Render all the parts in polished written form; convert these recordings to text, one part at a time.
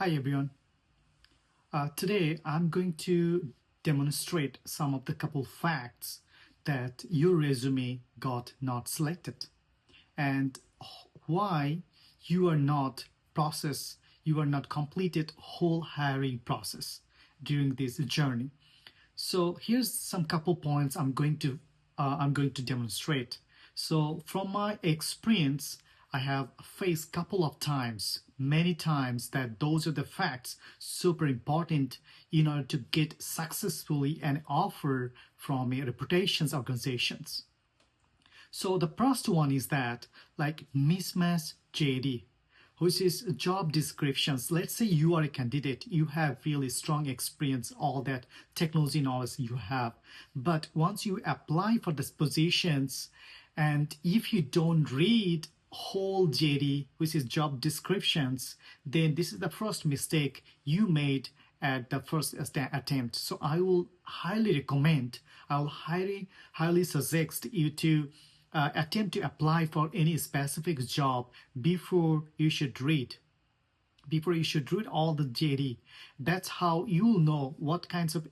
Hi everyone. Today I'm going to demonstrate some of the couple facts that your resume got not selected and why you are not you are not completed whole hiring process during this journey. So here's some couple points I'm going to demonstrate. So from my experience, I have faced couple of times, many times that those are the facts super important in order to get successfully an offer from a reputations organizations. So the first one is that like mismatch JD, which is job descriptions. Let's say you are a candidate, you have really strong experience, all that technology knowledge you have. But once you apply for these positions, and if you don't read whole JD, which is job descriptions, then this is the first mistake you made at the first attempt. So I will highly recommend, I will highly suggest you to attempt to apply for any specific job before you should read all the JD. That's how you'll know what kinds of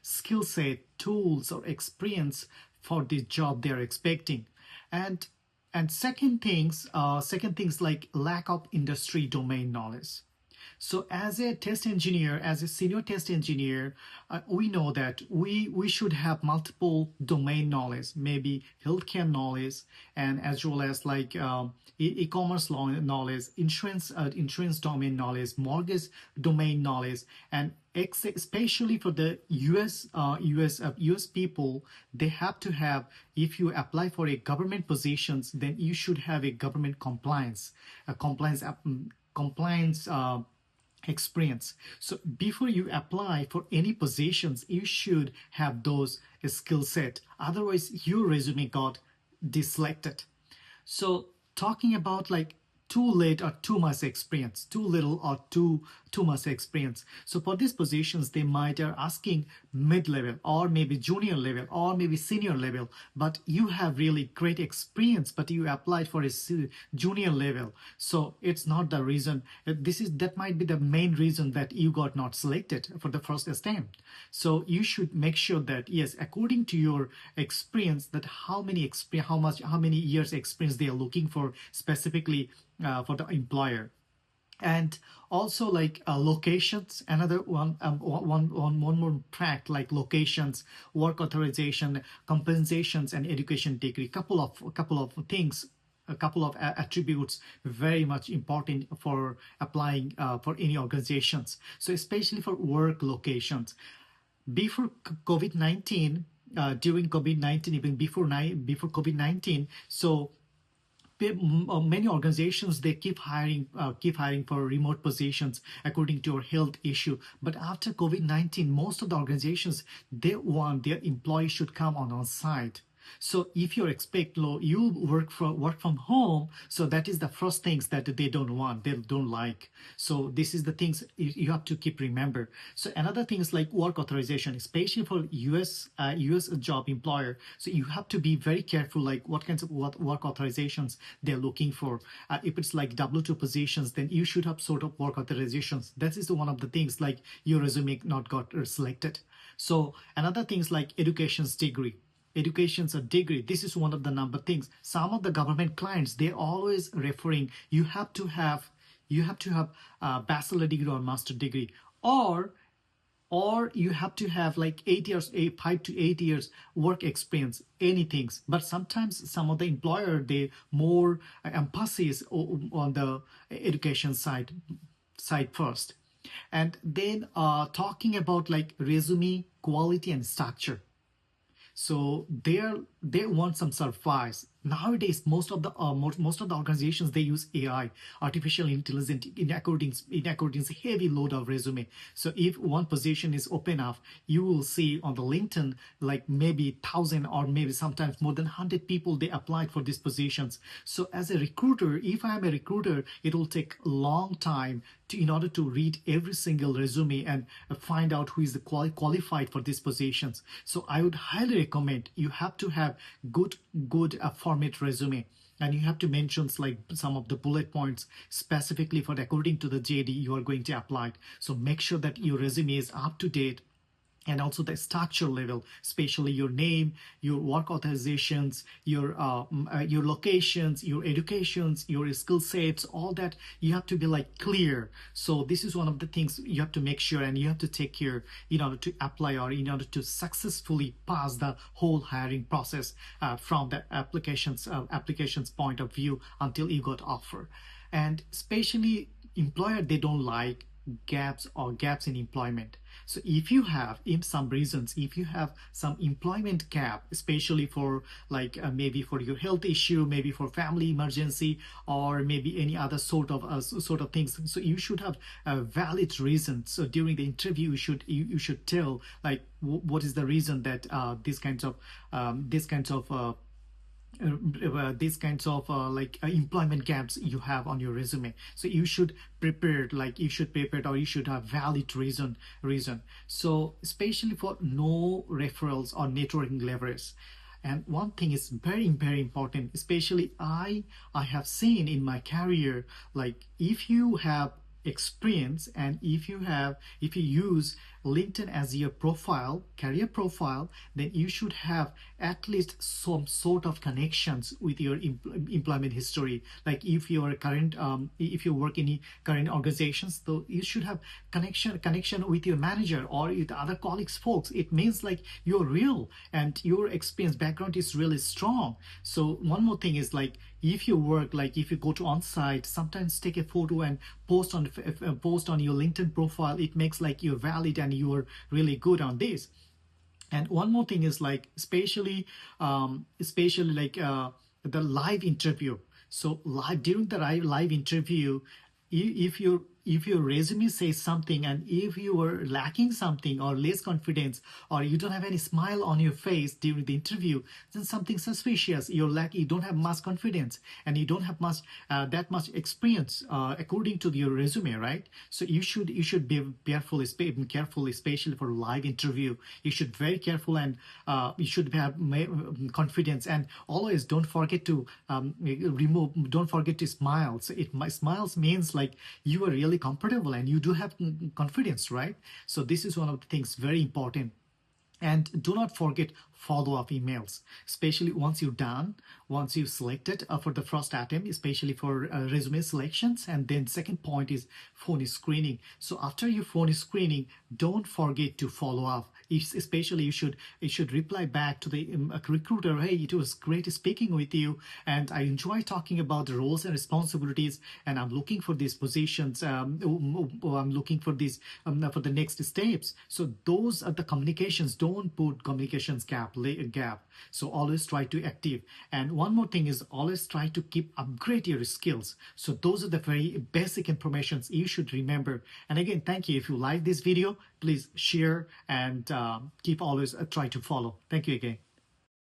skill set, tools, or experience for the job they're expecting. And second things like lack of industry domain knowledge. So as a test engineer, as a senior test engineer, we know that we should have multiple domain knowledge, maybe healthcare knowledge, and as well as like e-commerce law knowledge, insurance domain knowledge, mortgage domain knowledge, and especially for the US people, they have to have, if you apply for a government positions, then you should have a government compliance experience. So before you apply for any positions, you should have those skill set. Otherwise, your resume got deselected. So talking about like too late or too much experience, too little or too much experience. So for these positions, they might are asking mid-level or maybe junior level or maybe senior level, but you have really great experience, but you applied for a junior level. So it's not the reason. That might be the main reason that you got not selected for the first attempt. So you should make sure that yes, according to your experience, that how many years experience they are looking for specifically for the employer. And also like locations, another one more fact, like locations, work authorization, compensations, and education degree. Couple of things, a couple of attributes very much important for applying for any organizations. So especially for work locations, before COVID-19, during COVID-19, even before COVID-19, so many organizations, they keep hiring for remote positions according to your health issue. But after COVID-19, most of the organizations, they want their employees should come on site. So if you expect you work from home, so that is the first things that they don't want, they don't like. So this is the things you have to keep remember. So another thing is like work authorization, especially for US job employer. So you have to be very careful, like what kinds of work authorizations they're looking for. If it's like W2 positions, then you should have sort of work authorizations. That is one of the things like your resume not got selected. So another things like education's degree. Education's a degree. This is one of the number things. Some of the government clients, they're always referring you have to have a bachelor degree or master degree, or you have to have like 5 to 8 years work experience, anything. But sometimes some of the employer, they more emphasis on the education side first. And then talking about like resume quality and structure. So they want some surprise. Nowadays, most of the organizations, they use AI, artificial intelligence, in accordance heavy load of resume. So if one position is open enough, you will see on the LinkedIn like maybe 1,000 or maybe sometimes more than 100 people they applied for these positions. So as a recruiter, if I am a recruiter, it will take a long time in order to read every single resume and find out who is the qualified for these positions. So I would highly recommend you have to have good format resume. and you have to mention like some of the bullet points specifically for according to the JD you are going to apply. So make sure that your resume is up to date, and also the structure level, especially your name, your work authorizations, your locations, your educations, your skill sets, all that you have to be like clear. So this is one of the things you have to make sure and you have to take care in order to apply or in order to successfully pass the whole hiring process from the applications point of view until you got offer. And especially employer, they don't like gaps in employment. So if you have, in some reasons, if you have some employment gap, especially for like maybe for your health issue, maybe for family emergency, or maybe any other sort of things, so you should have a valid reason. So during the interview, you should tell like what is the reason that these kinds of employment gaps you have on your resume. So you should prepare or you should have valid reason. So especially for no referrals or networking leverage. And one thing is very important, especially I have seen in my career, like if you have experience and if you use LinkedIn as your career profile, then you should have at least some sort of connections with your employment history. Like if you are current, if you work in current organizations, so you should have connection with your manager or with other colleagues, folks. It means like you're real and your experience background is really strong. So one more thing is like if you work, like if you go to on-site, sometimes take a photo and post on your LinkedIn profile. It makes like you're valid and you are really good on this. And one more thing is like especially like the live interview. So during the live interview, if your resume says something and if you are lacking something or less confidence or you don't have any smile on your face during the interview, then something suspicious. You don't have much confidence and you don't have that much experience according to your resume, right? So you should be careful, especially for live interview. You should be very careful and you should have confidence, and always don't forget to smile. So smiles means like you are really comfortable and you do have confidence, right? So this is one of the things very important. And do not forget follow-up emails, especially once you've selected for the first attempt, especially for resume selections. And then second point is phone screening. So after your phone screening, don't forget to follow up. Especially you should reply back to the recruiter, hey, it was great speaking with you and I enjoy talking about the roles and responsibilities, and I'm looking for these positions, I'm looking for this for the next steps. So those are the communications. Don't put communications gap. So always try to active. And one more thing is always try to keep upgrade your skills. So those are the very basic informations you should remember. And again, thank you. If you like this video, please share and keep always try to follow. Thank you again.